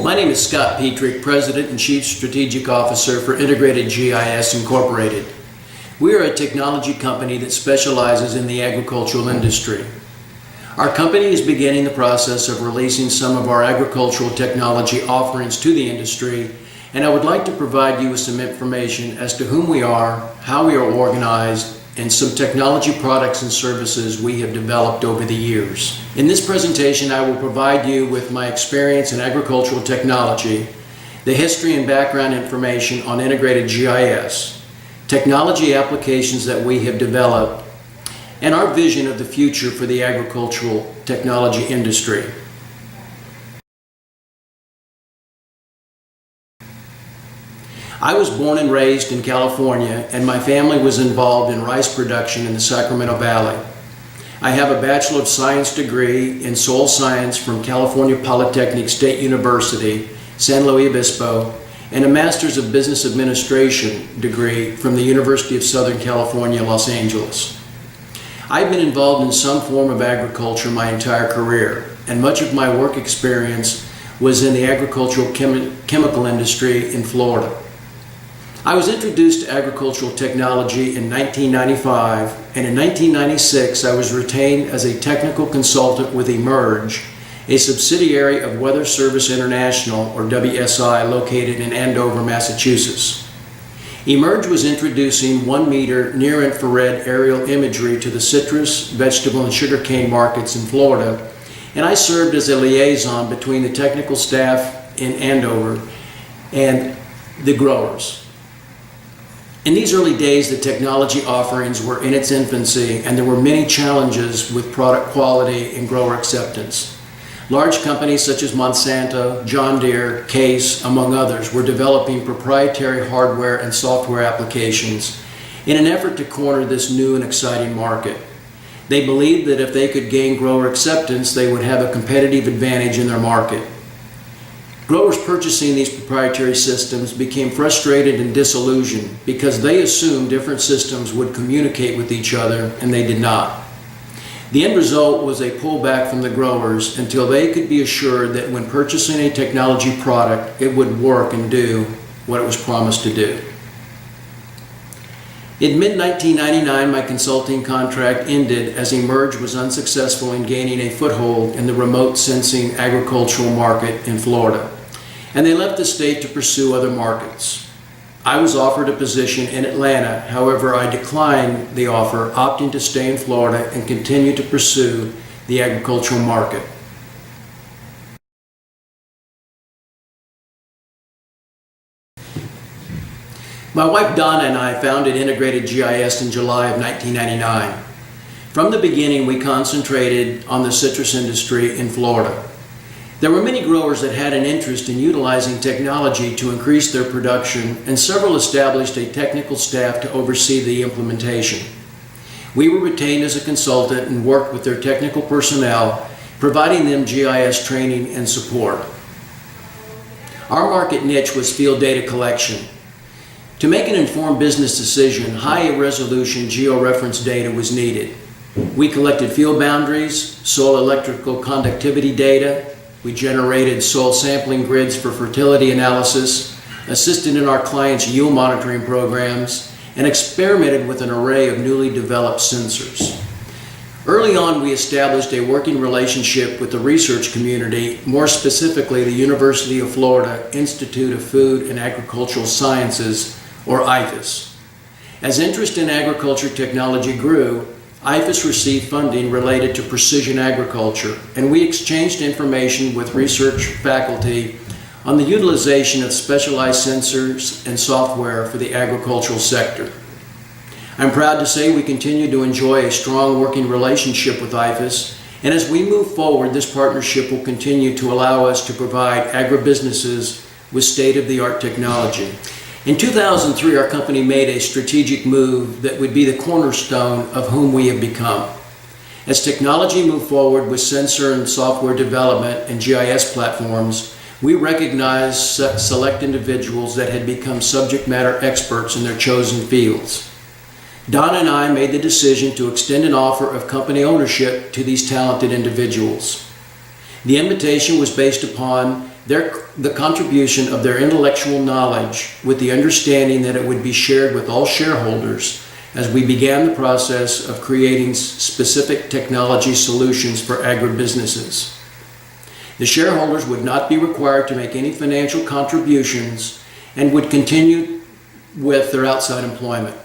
My name is Scott Petrick, President and Chief Strategic Officer for Integrated GIS Incorporated. We are a technology company that specializes in the agricultural industry. Our company is beginning the process of releasing some of our agricultural technology offerings to the industry, and I would like to provide you with some information as to whom we are, how we are organized, and some technology products and services we have developed over the years. In this presentation, I will provide you with my experience in agricultural technology, the history and background information on integrated GIS, technology applications that we have developed, and our vision of the future for the agricultural technology industry. I was born and raised in California, and my family was involved in rice production in the Sacramento Valley. I have a Bachelor of Science degree in Soil Science from California Polytechnic State University, San Luis Obispo, and a Master's of Business Administration degree from the University of Southern California, Los Angeles. I've been involved in some form of agriculture my entire career, and much of my work experience was in the agricultural chemical industry in Florida. I was introduced to agricultural technology in 1995, and in 1996 I was retained as a technical consultant with Emerge, a subsidiary of Weather Service International, or WSI, located in Andover, Massachusetts. Emerge was introducing 1 meter near-infrared aerial imagery to the citrus, vegetable, and sugarcane markets in Florida, and I served as a liaison between the technical staff in Andover and the growers. In these early days, the technology offerings were in its infancy, and there were many challenges with product quality and grower acceptance. Large companies such as Monsanto, John Deere, Case, among others, were developing proprietary hardware and software applications in an effort to corner this new and exciting market. They believed that if they could gain grower acceptance, they would have a competitive advantage in their market. Growers purchasing these proprietary systems became frustrated and disillusioned because they assumed different systems would communicate with each other, and they did not. The end result was a pullback from the growers until they could be assured that when purchasing a technology product, it would work and do what it was promised to do. In mid-1999, my consulting contract ended as Emerge was unsuccessful in gaining a foothold in the remote sensing agricultural market in Florida, and they left the state to pursue other markets. I was offered a position in Atlanta, however I declined the offer, opting to stay in Florida and continue to pursue the agricultural market. My wife Donna and I founded Integrated GIS in July of 1999. From the beginning, we concentrated on the citrus industry in Florida. There were many growers that had an interest in utilizing technology to increase their production, and several established a technical staff to oversee the implementation. We were retained as a consultant and worked with their technical personnel, providing them GIS training and support. Our market niche was field data collection. To make an informed business decision, high-resolution georeference data was needed. We collected field boundaries, soil electrical conductivity data. We generated soil sampling grids for fertility analysis, assisted in our clients' yield monitoring programs, and experimented with an array of newly developed sensors. Early on, we established a working relationship with the research community, more specifically the University of Florida Institute of Food and Agricultural Sciences, or IGS. As interest in agriculture technology grew, IGS received funding related to precision agriculture, and we exchanged information with research faculty on the utilization of specialized sensors and software for the agricultural sector. I'm proud to say we continue to enjoy a strong working relationship with IGS, and as we move forward, this partnership will continue to allow us to provide agribusinesses with state-of-the-art technology. In 2003, our company made a strategic move that would be the cornerstone of whom we have become. As technology moved forward with sensor and software development and GIS platforms, we recognized select individuals that had become subject matter experts in their chosen fields. Donna and I made the decision to extend an offer of company ownership to these talented individuals. The invitation was based upon the contribution of their intellectual knowledge with the understanding that it would be shared with all shareholders as we began the process of creating specific technology solutions for agribusinesses. The shareholders would not be required to make any financial contributions and would continue with their outside employment.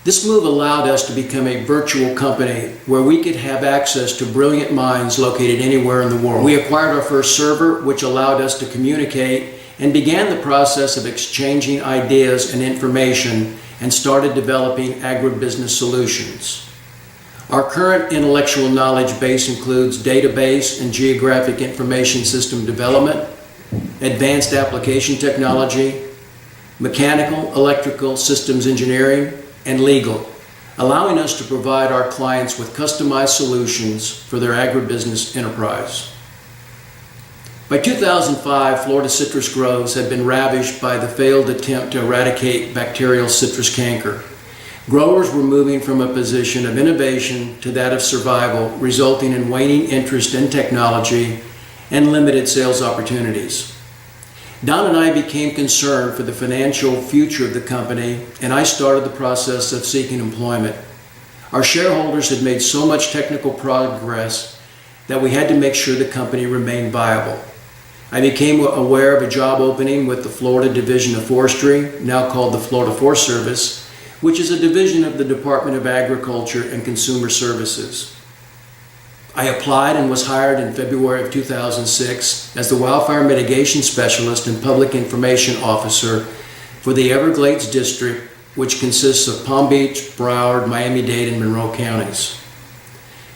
This move allowed us to become a virtual company where we could have access to brilliant minds located anywhere in the world. We acquired our first server, which allowed us to communicate, and began the process of exchanging ideas and information and started developing agribusiness solutions. Our current intellectual knowledge base includes database and geographic information system development, advanced application technology, mechanical, electrical, systems engineering, and legal, allowing us to provide our clients with customized solutions for their agribusiness enterprise. By 2005, Florida citrus groves had been ravaged by the failed attempt to eradicate bacterial citrus canker. Growers were moving from a position of innovation to that of survival, resulting in waning interest in technology and limited sales opportunities. Don and I became concerned for the financial future of the company, and I started the process of seeking employment. Our shareholders had made so much technical progress that we had to make sure the company remained viable. I became aware of a job opening with the Florida Division of Forestry, now called the Florida Forest Service, which is a division of the Department of Agriculture and Consumer Services. I applied and was hired in February of 2006 as the Wildfire Mitigation Specialist and Public Information Officer for the Everglades District, which consists of Palm Beach, Broward, Miami-Dade, and Monroe counties.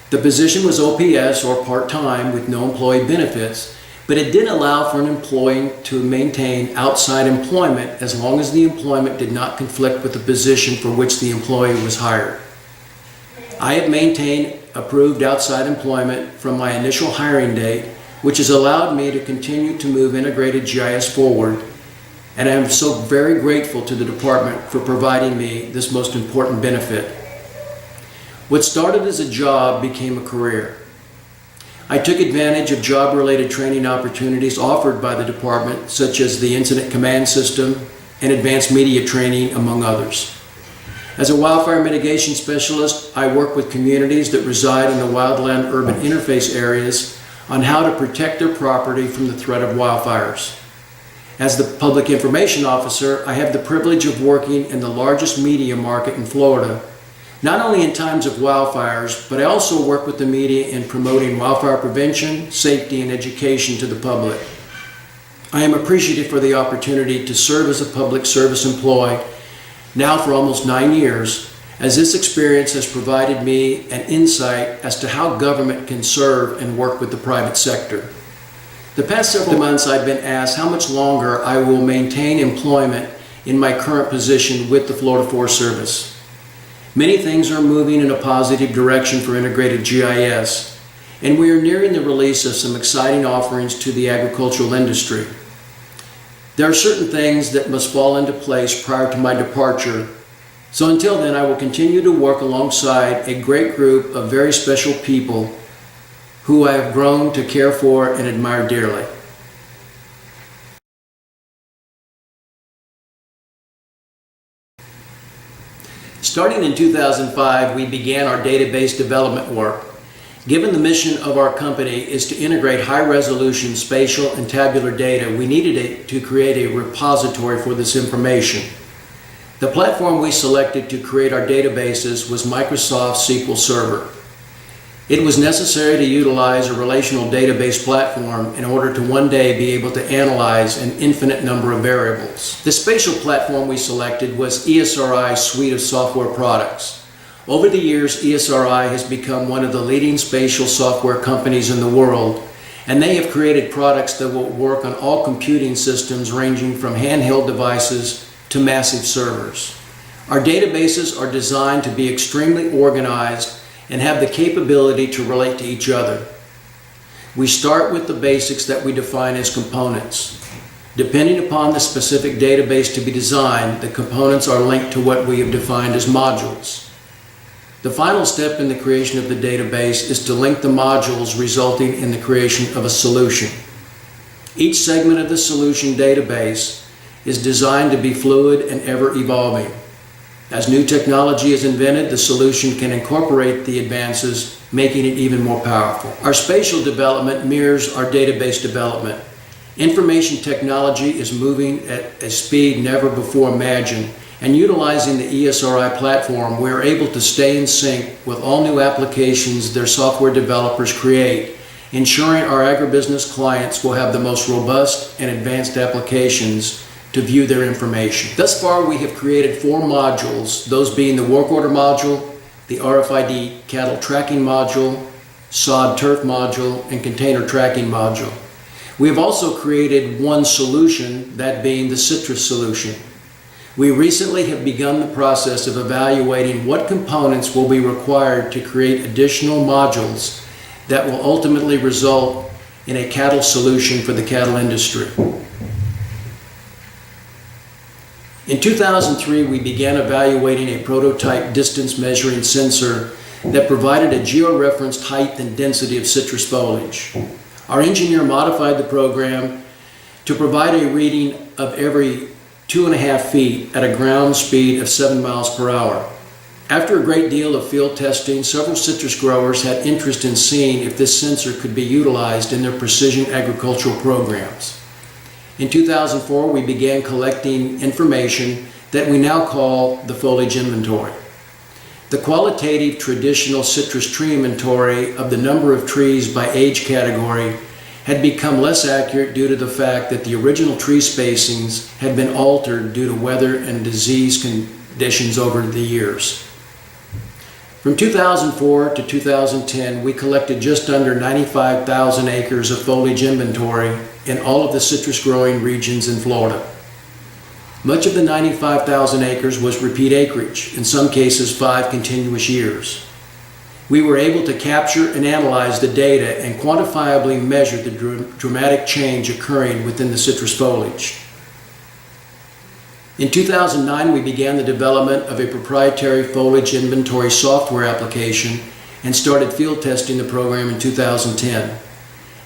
The position was OPS, or part-time, with no employee benefits, but it did allow for an employee to maintain outside employment as long as the employment did not conflict with the position for which the employee was hired. I have maintained approved outside employment from my initial hiring date, which has allowed me to continue to move integrated GIS forward, and I am so very grateful to the department for providing me this most important benefit. What started as a job became a career. I took advantage of job-related training opportunities offered by the department, such as the Incident Command System and advanced media training, among others. As a wildfire mitigation specialist, I work with communities that reside in the wildland-urban interface areas on how to protect their property from the threat of wildfires. As the public information officer, I have the privilege of working in the largest media market in Florida, not only in times of wildfires, but I also work with the media in promoting wildfire prevention, safety, and education to the public. I am appreciative for the opportunity to serve as a public service employee now for almost 9 years, as this experience has provided me an insight as to how government can serve and work with the private sector. The past several months I've been asked how much longer I will maintain employment in my current position with the Florida Forest Service. Many things are moving in a positive direction for integrated GIS, and we are nearing the release of some exciting offerings to the agricultural industry. There are certain things that must fall into place prior to my departure, so until then I will continue to work alongside a great group of very special people who I have grown to care for and admire dearly. Starting in 2005, we began our database development work. Given the mission of our company is to integrate high-resolution spatial and tabular data, we needed to create a repository for this information. The platform we selected to create our databases was Microsoft SQL Server. It was necessary to utilize a relational database platform in order to one day be able to analyze an infinite number of variables. The spatial platform we selected was ESRI's suite of software products. Over the years, ESRI has become one of the leading spatial software companies in the world, and they have created products that will work on all computing systems ranging from handheld devices to massive servers. Our databases are designed to be extremely organized and have the capability to relate to each other. We start with the basics that we define as components. Depending upon the specific database to be designed, the components are linked to what we have defined as modules. The final step in the creation of the database is to link the modules, resulting in the creation of a solution. Each segment of the solution database is designed to be fluid and ever evolving. As new technology is invented, the solution can incorporate the advances, making it even more powerful. Our spatial development mirrors our database development. Information technology is moving at a speed never before imagined, and utilizing the ESRI platform, we are able to stay in sync with all new applications their software developers create, ensuring our agribusiness clients will have the most robust and advanced applications to view their information. Thus far, we have created 4 modules, those being the work order module, the RFID cattle tracking module, sod turf module, and container tracking module. We have also created one solution, that being the citrus solution. We recently have begun the process of evaluating what components will be required to create additional modules that will ultimately result in a cattle solution for the cattle industry. In 2003, we began evaluating a prototype distance measuring sensor that provided a georeferenced height and density of citrus foliage. Our engineer modified the program to provide a reading of every 2.5 feet at a ground speed of 7 miles per hour. After a great deal of field testing, several citrus growers had interest in seeing if this sensor could be utilized in their precision agricultural programs. In 2004, we began collecting information that we now call the foliage inventory. The qualitative traditional citrus tree inventory of the number of trees by age category had become less accurate due to the fact that the original tree spacings had been altered due to weather and disease conditions over the years. From 2004 to 2010, we collected just under 95,000 acres of foliage inventory in all of the citrus growing regions in Florida. Much of the 95,000 acres was repeat acreage, in some cases 5 continuous years. We were able to capture and analyze the data and quantifiably measure the dramatic change occurring within the citrus foliage. In 2009, we began the development of a proprietary foliage inventory software application and started field testing the program in 2010.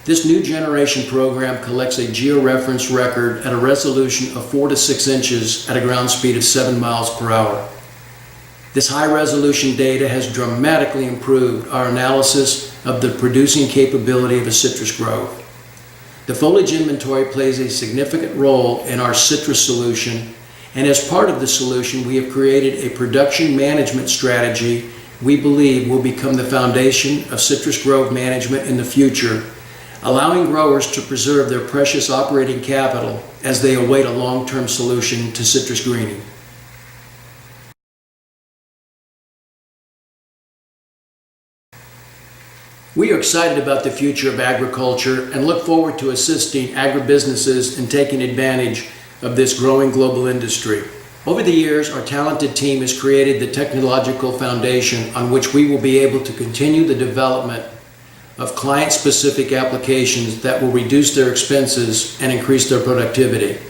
This new generation program collects a georeference record at a resolution of 4 to 6 inches at a ground speed of 7 miles per hour. This high-resolution data has dramatically improved our analysis of the producing capability of a citrus grove. The foliage inventory plays a significant role in our citrus solution, and as part of the solution, we have created a production management strategy we believe will become the foundation of citrus grove management in the future, allowing growers to preserve their precious operating capital as they await a long-term solution to citrus greening. We are excited about the future of agriculture and look forward to assisting agribusinesses in taking advantage of this growing global industry. Over the years, our talented team has created the technological foundation on which we will be able to continue the development of client-specific applications that will reduce their expenses and increase their productivity.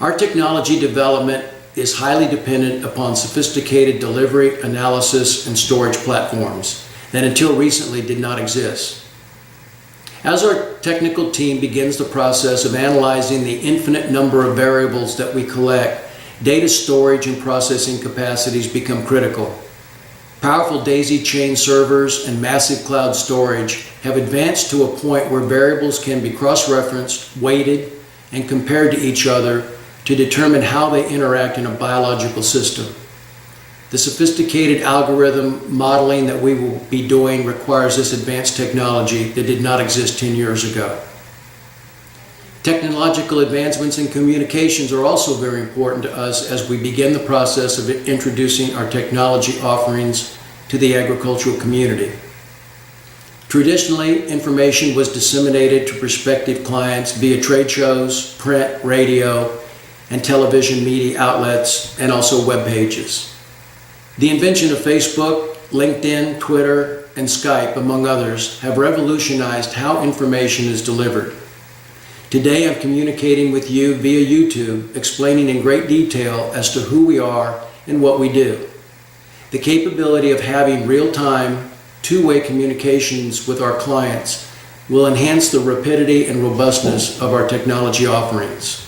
Our technology development is highly dependent upon sophisticated delivery, analysis, and storage platforms that until recently did not exist. As our technical team begins the process of analyzing the infinite number of variables that we collect, data storage and processing capacities become critical. Powerful daisy chain servers and massive cloud storage have advanced to a point where variables can be cross-referenced, weighted, and compared to each other to determine how they interact in a biological system. The sophisticated algorithm modeling that we will be doing requires this advanced technology that did not exist 10 years ago. Technological advancements in communications are also very important to us as we begin the process of introducing our technology offerings to the agricultural community. Traditionally, information was disseminated to prospective clients via trade shows, print, radio, and television media outlets, and also web pages. The invention of Facebook, LinkedIn, Twitter, and Skype, among others, have revolutionized how information is delivered. Today I'm communicating with you via YouTube, explaining in great detail as to who we are and what we do. The capability of having real-time, two-way communications with our clients will enhance the rapidity and robustness of our technology offerings.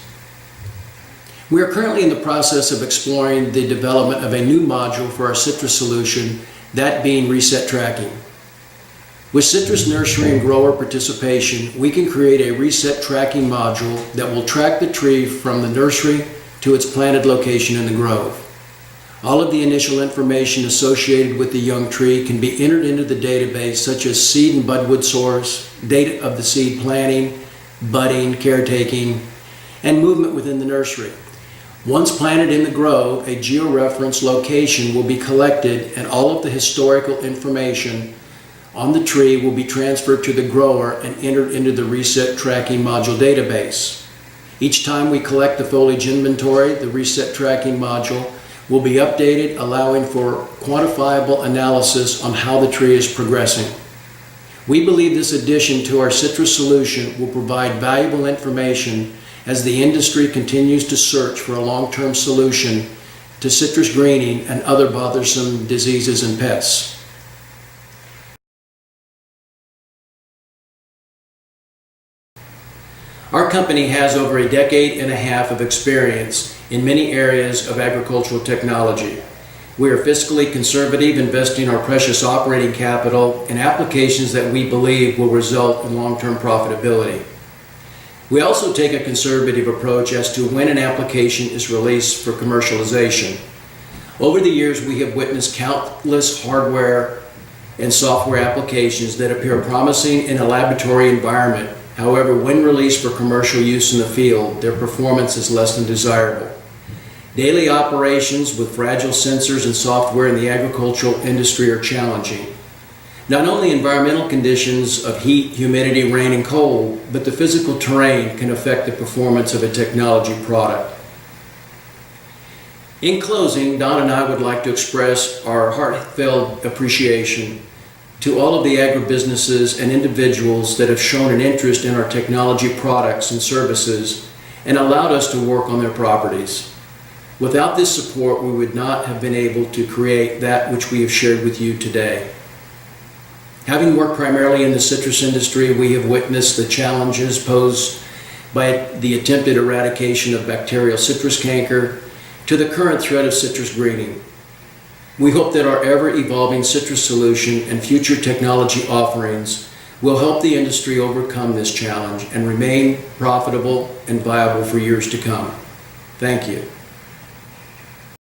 We are currently in the process of exploring the development of a new module for our citrus solution, that being reset tracking. With citrus nursery and grower participation, we can create a reset tracking module that will track the tree from the nursery to its planted location in the grove. All of the initial information associated with the young tree can be entered into the database, such as seed and budwood source, date of the seed planting, budding, caretaking, and movement within the nursery. Once planted in the grove, a georeference location will be collected and all of the historical information on the tree will be transferred to the grower and entered into the reset tracking module database. Each time we collect the foliage inventory, the reset tracking module will be updated, allowing for quantifiable analysis on how the tree is progressing. We believe this addition to our citrus solution will provide valuable information as the industry continues to search for a long-term solution to citrus greening and other bothersome diseases and pests. Our company has over a decade and a half of experience in many areas of agricultural technology. We are fiscally conservative, investing our precious operating capital in applications that we believe will result in long-term profitability. We also take a conservative approach as to when an application is released for commercialization. Over the years, we have witnessed countless hardware and software applications that appear promising in a laboratory environment. However, when released for commercial use in the field, their performance is less than desirable. Daily operations with fragile sensors and software in the agricultural industry are challenging. Not only environmental conditions of heat, humidity, rain, and cold, but the physical terrain can affect the performance of a technology product. In closing, Don and I would like to express our heartfelt appreciation to all of the agribusinesses and individuals that have shown an interest in our technology products and services and allowed us to work on their properties. Without this support, we would not have been able to create that which we have shared with you today. Having worked primarily in the citrus industry, we have witnessed the challenges posed by the attempted eradication of bacterial citrus canker to the current threat of citrus greening. We hope that our ever-evolving citrus solution and future technology offerings will help the industry overcome this challenge and remain profitable and viable for years to come. Thank you.